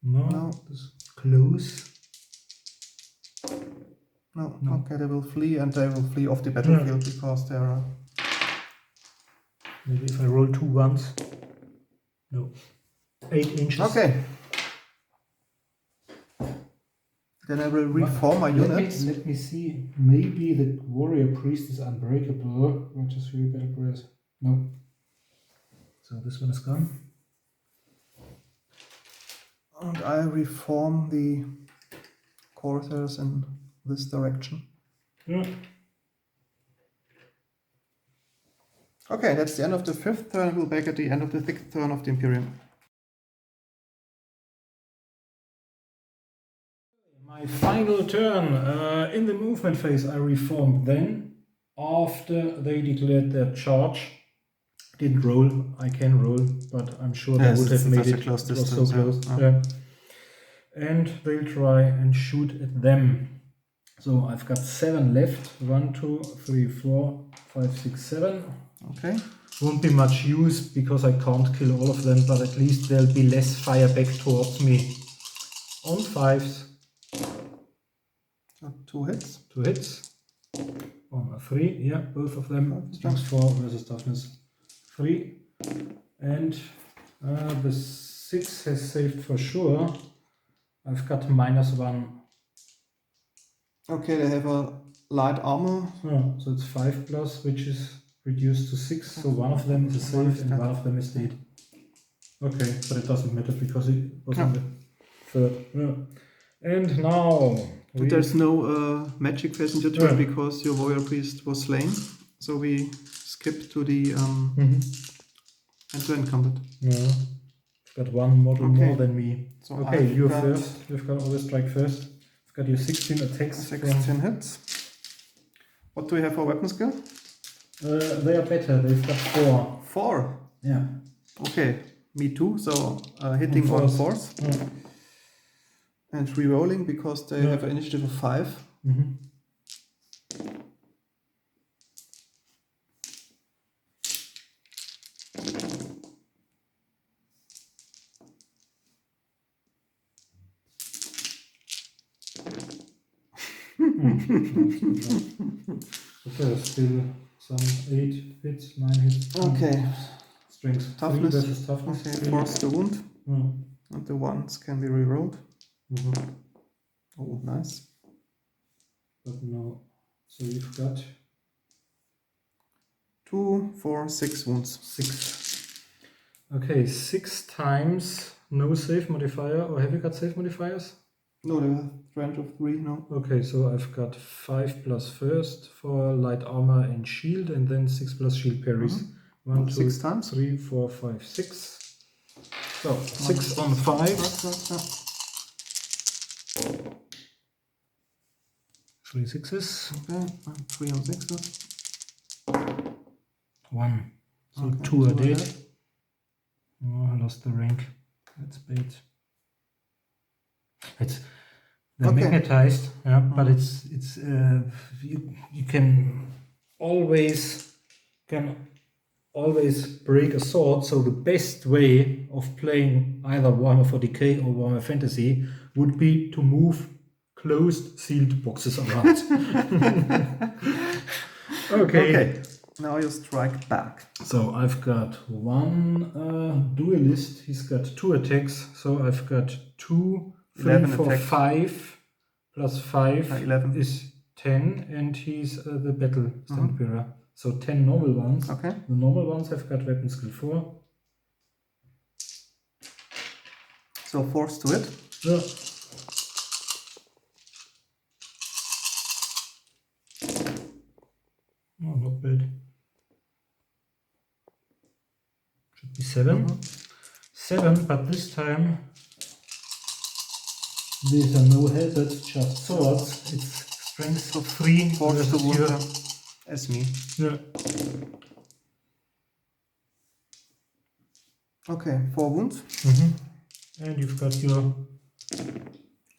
No, No. this is close. No. No. Okay, they will flee and they will flee off the battlefield because they are. Maybe if I roll 2 ones. No. 8 inches. Okay. Then I will reform my units. Let me see. Maybe the warrior priest is unbreakable. Just 3 battle press. No. So this one is gone. And I reform the Corsairs in this direction. Yeah. Okay, that's the end of the 5th turn. We'll back at the end of the 6th turn of the Imperium. My final turn. In the movement phase, I reformed. Then, after they declared their charge, didn't roll. I can roll, but I'm sure they would have made it. Close It was so distance, close. yeah. Yeah. And they'll try and shoot at them. So I've got 7 left. 1, 2, 3, 4, 5, 6, 7. Okay. Won't be much use because I can't kill all of them, but at least there'll be less fire back towards me. On 5s. So 2 hits. 2 hits. 1 or 3. Yeah, both of them. Strength 4 versus toughness 3. And the 6 has saved for sure. I've got -1. Okay, they have a light armor. Oh, so it's 5 plus, which is reduced to 6. So one of them is a save and one of them is dead. Okay, but it doesn't matter because it was in the 3rd. Yeah. And now there's no magic phase in your turn because your warrior priest was slain. So we skip to the end-to-end combat. Yeah. I've got 1 model more than me. So okay, you're first. You've got always strike first. I've got your 16 attacks. 16 hits. What do we have for weapon skill? They are better. They've got 4. 4? Yeah. Okay, me too. So hitting on 4s. Yeah. And re-rolling because they have an initiative of 5. Okay, still some 8 hits, 9 hits. Okay. Strength Toughness. 3 versus toughness. Okay, force the wound. Mm. And the ones can be re-rolled. Oh, nice. But no. So you've got 2, 4, 6 wounds. 6. Okay, 6 times no save modifier. Or have you got save modifiers? No, they have range of 3, no. Okay, so I've got 5 plus first for light armor and shield, and then 6 plus shield parries. 1, 2, 6 times. 3, 4, 5, 6. So 6 on 5. 3 6s. Okay, 3 on 6s. 1. So Okay, 2 are 2 dead. Oh, I lost the rank. That's bad. They're magnetized, yeah, but it's you can always break a sword. So the best way of playing either Warhammer 40k or Warhammer Fantasy would be to move closed sealed boxes around. Okay. Now you strike back. So I've got 1 duelist. He's got 2 attacks. So I've got 2, 3, 4, 5 plus 5 11 is 10, and he's the battle stand bearer. So 10 normal ones. Okay. The normal ones have got weapon skill 4. So force to it. Yeah. Oh, not bad. Should be 7. 7, but this time these are no helpers, just swords. It's strength of 3 Force to versus wound your... as me. Yeah. Okay, 4 wounds. And you've got your...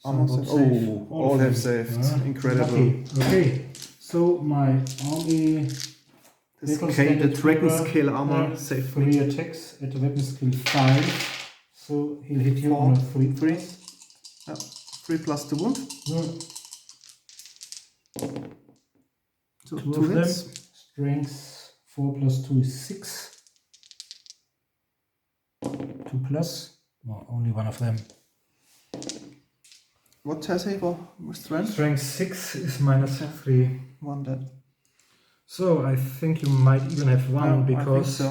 Almost save. Oh, all have saved. Incredible. Lucky. Okay, so my army... The dragon scale armor saved 3 attacks at weapon skill 5. So he'll hit you on a 3. Yeah. 3 plus the wound. Yeah. So 2 2 of them. hits. Strength 4 plus 2 is 6. 2 plus. Well, only one of them. What has he for strength? Strength 6 is minus 3. 1 dead. So I think you might even have 1 because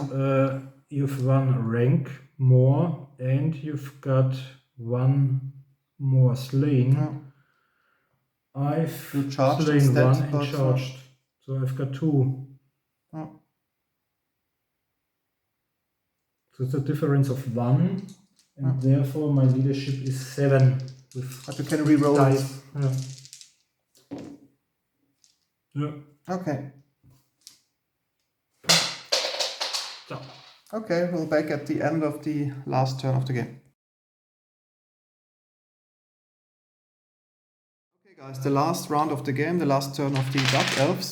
you've one rank more and you've got one more slain. Yeah. I've You charged slain instead, one and but, charged. So I've got two. Yeah. So it's a difference of one, and therefore my leadership is 7 with But you can re-roll it. dice. Yeah. Yeah. Okay. So. Okay, we're back at the end of the last turn of the game. Okay guys, the last round of the game, the last turn of the Dark Elves.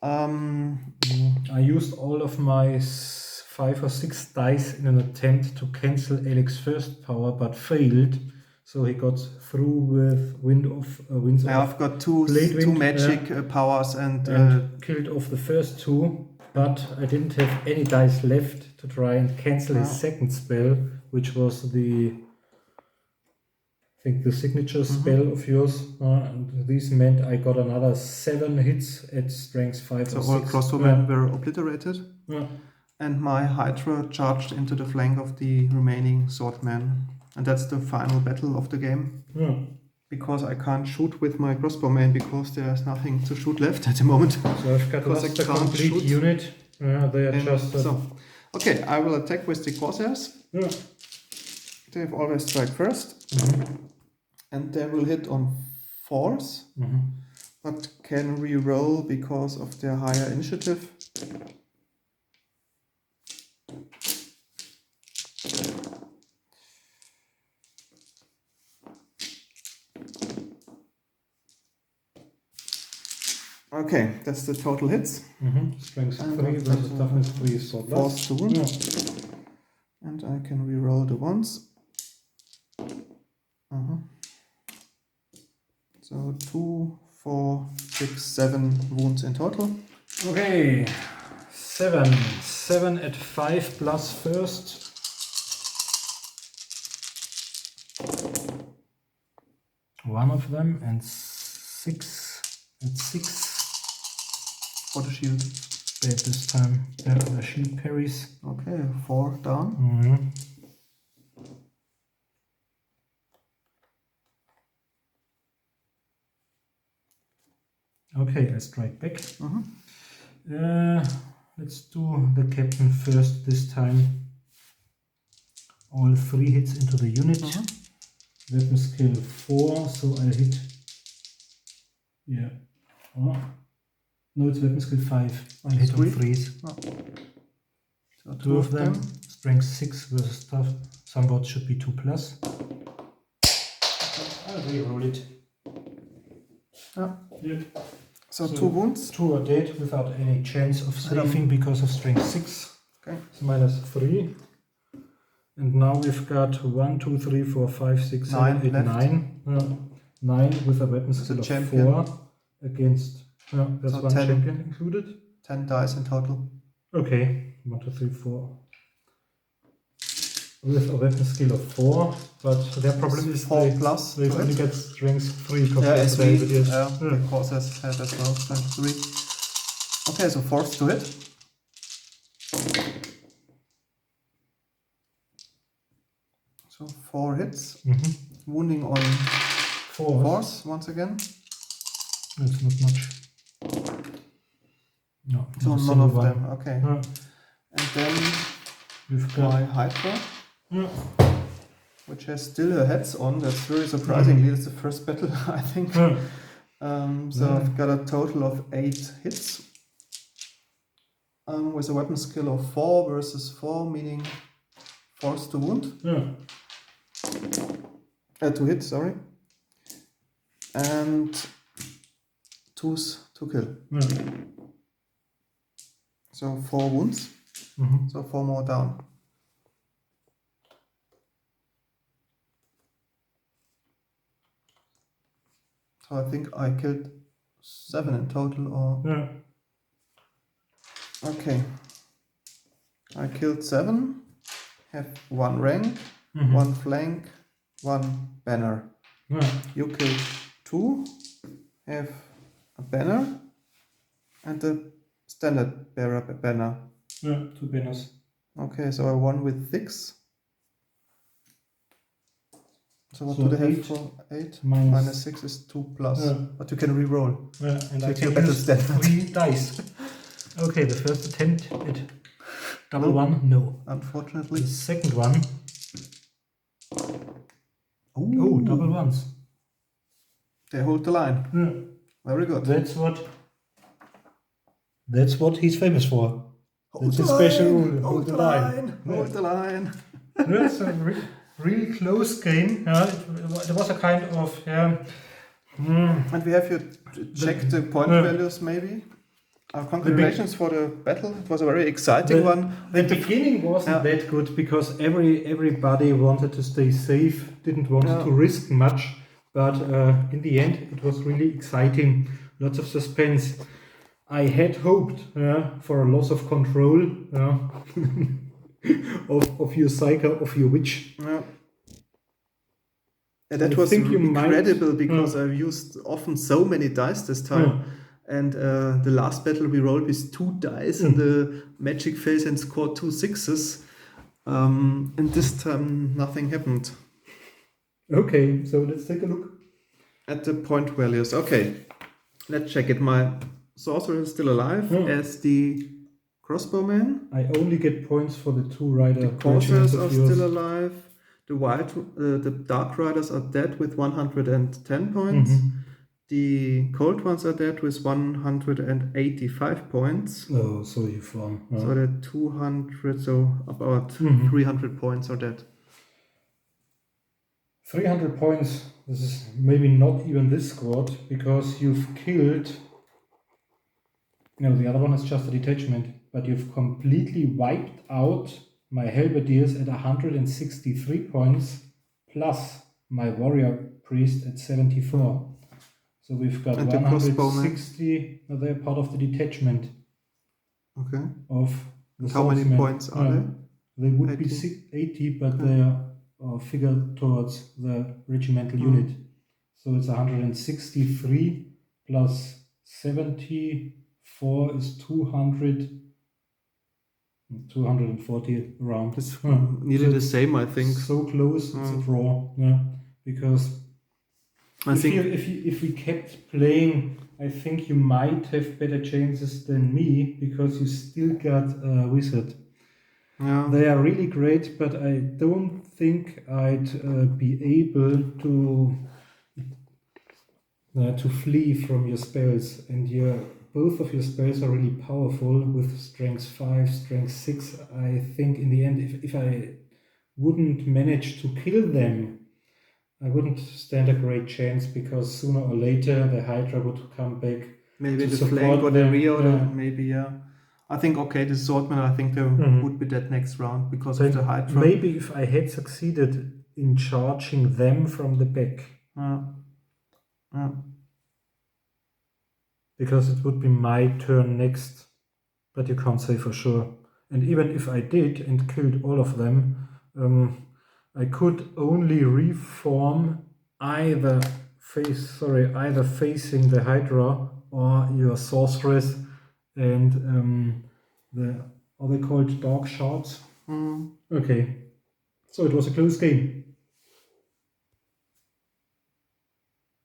I used all of my 5 or 6 dice in an attempt to cancel Alex's first power, but failed. So he got through with winds of I've got two magic powers and killed off the first 2, but I didn't have any dice left to try and cancel his second spell, which was the signature spell of yours. And this meant I got another 7 hits at strength 5 or 6. So all crossbowmen were obliterated. Yeah. And my Hydra charged into the flank of the remaining swordmen. And that's the final battle of the game. Yeah. Because I can't shoot with my crossbowman because there's nothing to shoot left at the moment. So I've got lost the complete unit. They are just... Okay, I will attack with the Corsairs. Yeah. They have always strike first. And they will hit on 4s. But can re-roll because of their higher initiative. Okay, that's the total hits. Strength 3 versus toughness 3 is so force to wound. And I can re-roll the ones. So 2, 4, 6, 7 wounds in total. Okay, 7. 7 at 5 plus first. One of them, and 6 at 6. For the shield. Bad this time. The shield parries. Okay, 4 down. Okay, I strike back. Let's do the captain first this time. All 3 hits into the unit. Weapon skill 4, so I'll hit. Yeah. No, it's weapon skill 5. I'll hit on 3s. So 2 of them. Strength 6 versus tough. Somewhat should be 2 plus. I'll re-roll it. Yeah. So 2 wounds. 2 are dead without any chance of saving because of strength 6. Okay. So minus 3. And now we've got 1, 2, 3, 4, 5, 6, 7, 8, 9. 9 with a weapon skill of 4 against. That's so 1 champion included. 10 dice in total. Okay. 1, 2, 3, 4. With a weapon skill of 4, but their problem is 4 plus. They only get strength 3 compared to David. The Corsairs have as well strength 3. Okay, so force to hit. So 4 hits. Wounding on force once again. That's not much. No, so none of them. Okay. And then we've got my Hydra, which has still her heads on. That's very surprisingly. It's the first battle, I think. So I've got a total of 8 hits. With a weapon skill of 4 versus 4, meaning force to wound. To hit, sorry. And 2s to kill. So 4 wounds. So 4 more down. So I think I killed 7 in total, or okay. I killed 7. Have 1 rank, 1 flank, 1 banner. You killed 2. Have a banner and a standard bearer banner. 2 banners. Okay, so I won with 6. So what So do they have 8 for 8? minus- Minus 6 is 2 plus. Yeah. But you can re-roll. and So I it's can your battle use standard. 3 dice. Okay, the first attempt, it double one, no. Unfortunately. The second one, Ooh, double ones. They hold the line. Yeah. Very good. That's what he's famous for. Hold That's the his special line, rule. hold the line. Hold the line. That's a really close game. It was a kind of And we have here check the point values maybe. Congratulations for the battle. It was a very exciting one. The beginning wasn't that good because everybody wanted to stay safe, didn't want to risk much. But in the end, it was really exciting. Lots of suspense. I had hoped for a loss of control of your psycho, of your witch. Yeah. That was incredible because I've used often so many dice this time. And the last battle we rolled with 2 dice in the magic phase and scored 2 6s. And this time nothing happened. Okay, so let's take a look. At the point values. Okay, let's check it. My sorcerer is still alive as the crossbowman. I only get points for the 2 rider. The corsairs are still alive. The dark riders are dead with 110 points. The cold ones are dead with 185 points. Oh, so you've won. So they're 200, so about 300 points are dead. 300 points. This is maybe not even this squad because you've killed. No, the other one is just a detachment, but you've completely wiped out my halberdiers at 163 points plus my warrior priest at 74. So we've got 160. No, they're part of the detachment. Okay. Of the how many points are they? They would 80? Be 80, but they are figured towards the regimental unit. So it's 163 plus 74 is 240 around. It's nearly the same, I think. So close, it's a draw. Because if we kept playing, I think you might have better chances than me because you still got a wizard. Yeah. They are really great, but I don't think I'd be able to flee from your spells, and both of your spells are really powerful with strength 5, strength 6. I think in the end, if I wouldn't manage to kill them, I wouldn't stand a great chance because sooner or later the Hydra would come back. Maybe the flank or the rear, maybe, I think, the swordman, I think they would be dead next round because of the Hydra. Maybe if I had succeeded in charging them from the back. Because it would be my turn next, but you can't say for sure. And even if I did and killed all of them, I could only reform either facing the Hydra or your sorceress and are they called dog shards? Okay, so it was a close game.